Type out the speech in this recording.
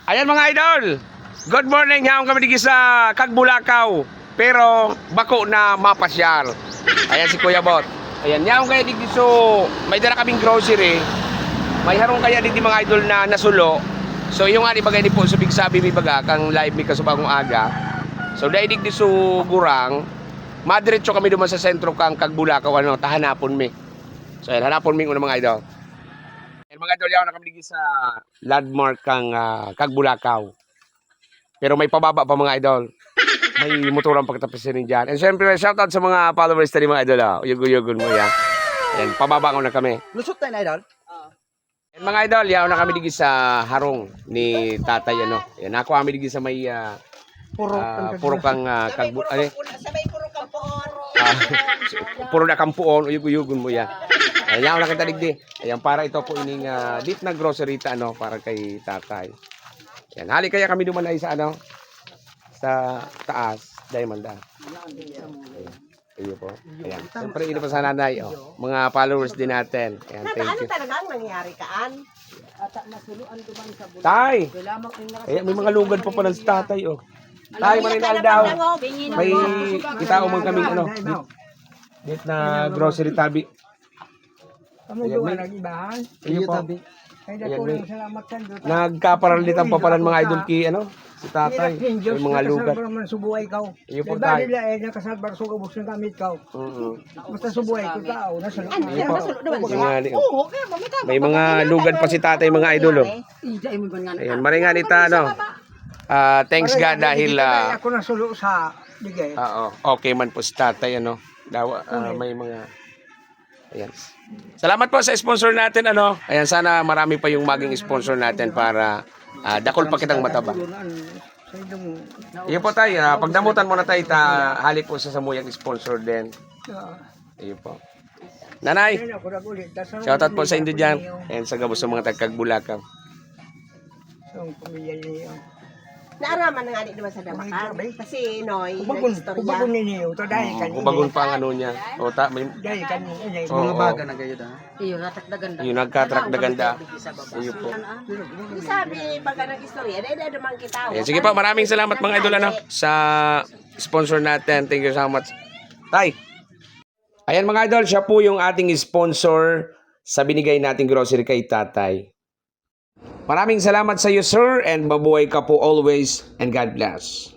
Ayan mga idol. Good morning, haong kami digi sa Kagbulakaw. Pero bako na mapasyal. Ayan si Kuya Bot. Ayan, haong kaya digi so may dala kaming grocery. May harong kaya digi mga idol na nasulo. So yung ani bagay ni po sa bigsabi mi baga kang live mi kasubagong aga. So dai dig di so gurang. Madiretso kami duman sa sentro kang Kagbulakaw ano, tahanapon mi. So ayan, hanapon mi una mga idol. Ayan mga idol, yaw na kami digi sa landmark kang Kagbulakaw. Pero may pababa pa mga idol. May motorang pagtapisin rin dyan. And syempre, shoutout sa mga followers tadi mga idol. Uyug-uyugun mo yan. And pababa ko na kami. Lusot tayo na, idol? And mga idol, yaw na kami digi sa harong ni tatay ano. Yan, ako kami digi sa may puro kang Kagbulakaw. Sabay puro kampuon. Puro na kampuon, uyug-uyugun mo yan. Ayan, yaw na kita digdi. Ayan, para ito po ining dit na grocery ta ano, para kay tatay. Yan, hali kaya kami duman ay sa ano, sa taas, Diamond. Ayun po. Ayan. Siyempre, ino pa sa nanay, oh. Mga followers din natin. Ayan, thank Ano you. talaga ang nangyari kaan? Tay! Ayan, may mga lugad pa pala sa tatay, oh. Tay, marinal daw. May kita umang kaming ano, dit na grocery tabi. Ayan, may, ayun po. Ayan, may, nagkaparalitan pa pala mga idol ki, ano, si tatay. May mga lugat. Subuhay ka. Ayun po Diba tayo. nila nakasalbar sa ubos ng gamit ka. Basta subuhay ko tao. Nasa Ayun po. Mga, Oo, kaya mamita. may mga lugad pa si tatay mga idol, oh. Ayan, maringan ita, ano. Thanks God dahil, ako nasulo sa bigay. okay man po si tatay, ano. May mga, ayan. Salamat po sa sponsor natin, ano. Ayan, sana marami pa yung maging sponsor natin para dakol pa kitang mataba. Ayun po tayo, pagdamutan mo na tayo, hali po sa samuyang sponsor din. Ayun po. Nanay, shoutout po sa inyo dyan. Ayan, sa gabos sa mga tagkagbulakaw. Naaraman na nga di naman sa damakan. Kasi Noy, Ubagon nag-istorya. ninyo. Ito dahil kanina. Kubagon pa ang ano niya. O, may, Dahil kanina. Oo, Mga baga na kayo da. yung nagkatrak na ganda. Ayun po. Di sabi, pagka nag-istorya, dahil naman kita. Ayan, sige po, maraming salamat mga idol, ano, sa sponsor natin. Thank you so much. Tay! Ayan mga idol, siya po yung ating sponsor sa binigay nating grocery kay tatay. Maraming salamat sa iyo, sir, and mabuhay ka po always, and God bless.